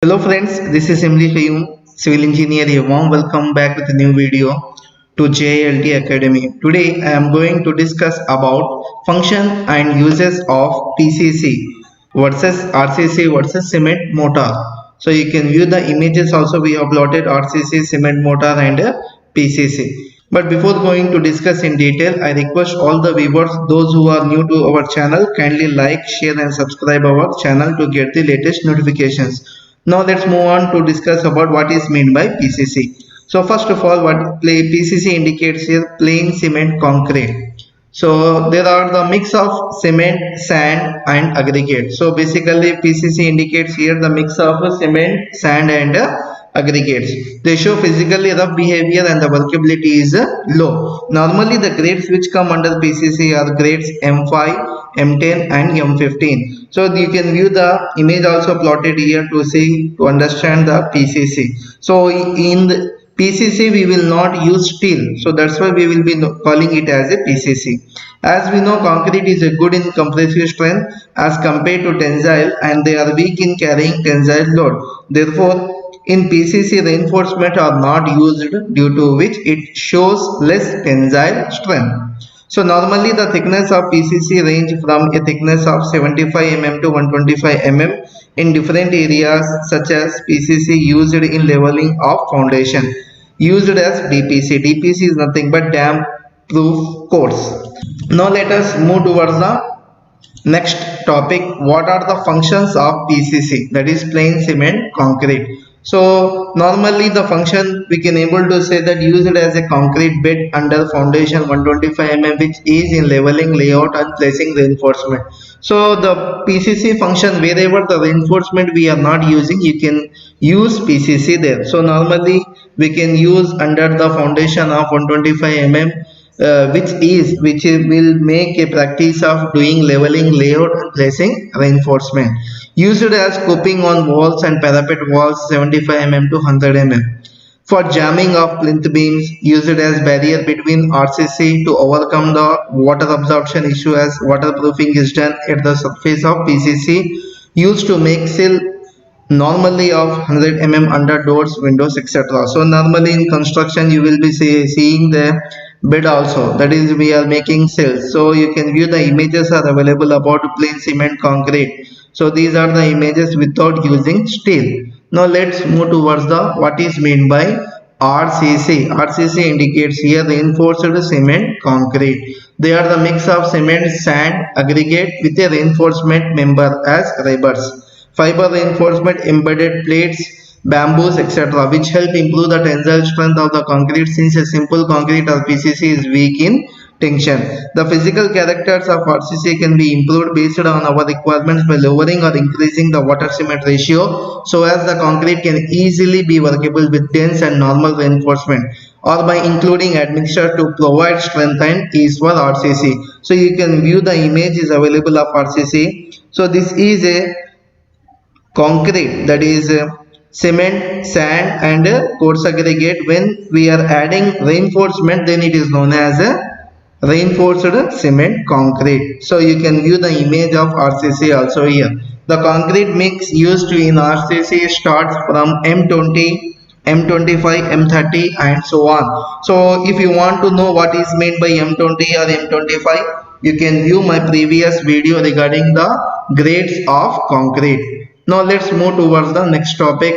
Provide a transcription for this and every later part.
Hello friends, this is Emily Fayum, Civil Engineer. A warm welcome back with a new video to JLT Academy. Today I am going to discuss about function and uses of PCC versus RCC versus cement mortar. So you can view the images also. We have plotted RCC, cement mortar and PCC. But before going to discuss in detail, I request all the viewers, those who are new to our channel, kindly like, share and subscribe our channel to get the latest notifications. Now let's move on to discuss about what is meant by PCC. So first of all, what PCC indicates here, plain cement concrete. So there are the mix of cement, sand and aggregate. So basically PCC indicates here the mix of cement, sand and aggregates. They show physically rough behavior and the workability is low. Normally the grades which come under PCC are grades M5, M10 and M15. So you can view the image also plotted here to understand the PCC. So in the PCC we will not use steel, so that's why we will be calling it as a PCC. As we know, concrete is a good in compressive strength as compared to tensile, and they are weak in carrying tensile load. Therefore in PCC reinforcement are not used, due to which it shows less tensile strength. So normally the thickness of PCC range from a thickness of 75 mm to 125 mm in different areas, such as PCC used in leveling of foundation, used as DPC. DPC is nothing but damp proof course. Now let us move towards the next topic. What are the functions of PCC, that is plain cement concrete? So normally the function we can able to say that used as a concrete bed under foundation 125 mm, which is in leveling, layout and placing reinforcement. So the PCC function, wherever the reinforcement we are not using, you can use PCC there. So normally we can use under the foundation of 125 mm, which will make a practice of doing leveling, layout and placing reinforcement. Used as coping on walls and parapet walls 75 mm to 100 mm. For jamming of plinth beams, used as barrier between RCC to overcome the water absorption issue, as waterproofing is done at the surface of PCC. Used to make sill normally of 100 mm under doors, windows, etc. So normally in construction you will be seeing the bed also, that is we are making cells. So you can view the images are available about plain cement concrete. So these are the images without using steel. Now let's move towards the what is meant by RCC. RCC indicates here reinforced cement concrete. They are the mix of cement, sand, aggregate with a reinforcement member as rebars, fiber reinforcement, embedded plates, bamboos, etc., which help improve the tensile strength of the concrete, since a simple concrete or PCC is weak in tension. The physical characters of RCC can be improved based on our requirements by lowering or increasing the water cement ratio, so as the concrete can easily be workable with dense and normal reinforcement, or by including admixture to provide strength and ease for RCC. So you can view the image is available of RCC. So this is a concrete, that is cement, sand and coarse aggregate. When we are adding reinforcement, then it is known as a reinforced cement concrete. So you can view the image of RCC also here. The concrete mix used in RCC starts from M20, M25, M30 and so on. So if you want to know what is meant by M20 or M25, you can view my previous video regarding the grades of concrete. Now let's move towards the next topic.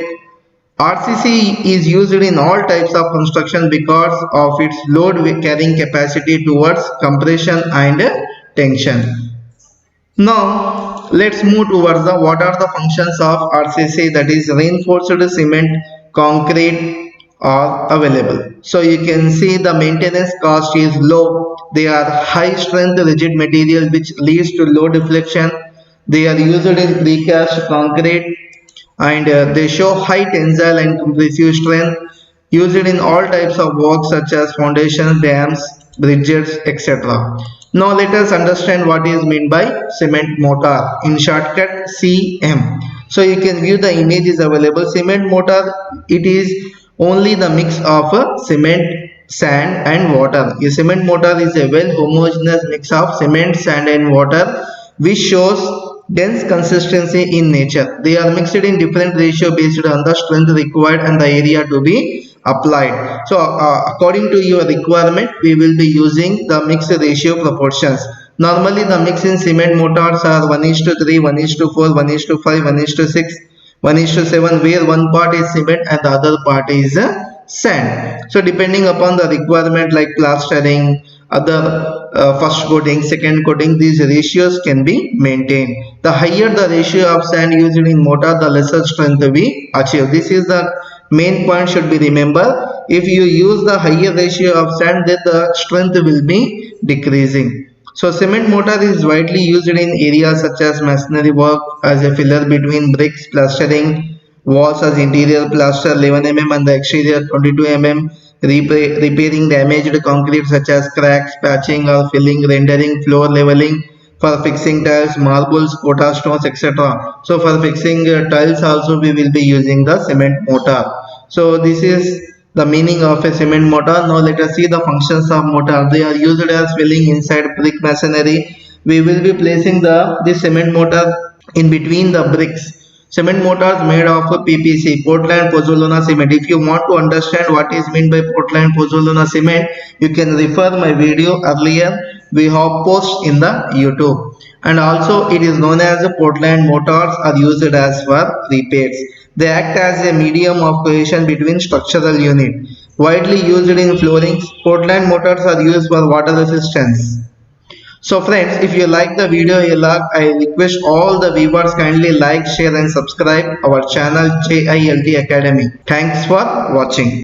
RCC is used in all types of construction because of its load carrying capacity towards compression and tension. Now let's move towards the what are the functions of RCC, that is reinforced cement concrete are available. So you can see the maintenance cost is low. They are high strength rigid material which leads to low deflection. They are used in precast concrete and they show high tensile and compressive strength, used in all types of work such as foundations, dams, bridges, etc. Now let us understand what is meant by cement mortar, in shortcut CM. So you can view the image is available. Cement mortar, it is only the mix of cement, sand and water. A cement mortar is a well homogeneous mix of cement, sand and water, which shows dense consistency in nature. They are mixed in different ratio based on the strength required and the area to be applied. So according to your requirement, we will be using the mixed ratio proportions. Normally the mix in cement mortars are 1:3, 1:4, 1:5, 1:6, 1:7, where one part is cement and the other part is sand. So depending upon the requirement like plastering, other first coating, second coating, these ratios can be maintained. The higher the ratio of sand used in mortar, the lesser strength we achieve. This is the main point should be remember. If you use the higher ratio of sand, then the strength will be decreasing. So cement mortar is widely used in areas such as masonry work as a filler between bricks, plastering walls as interior plaster 11 mm and the exterior 22 mm, repairing damaged concrete such as cracks, patching or filling, rendering, floor leveling, for fixing tiles, marbles, mortar stones, etc. So for fixing tiles also we will be using the cement mortar. So this is the meaning of a cement mortar. Now let us see the functions of mortar. They are used as filling inside brick masonry. We will be placing the cement mortar in between the bricks. Cement mortars made of PPC, Portland Pozzolana cement. If you want to understand what is meant by Portland Pozzolana cement, you can refer my video earlier. We have post in the YouTube. And also it is known as Portland mortars are used as for repairs. They act as a medium of cohesion between structural unit. Widely used in floorings, Portland mortars are used for water resistance. So friends, if you like the video I request all the viewers kindly like, share and subscribe our channel JILT Academy. Thanks for watching.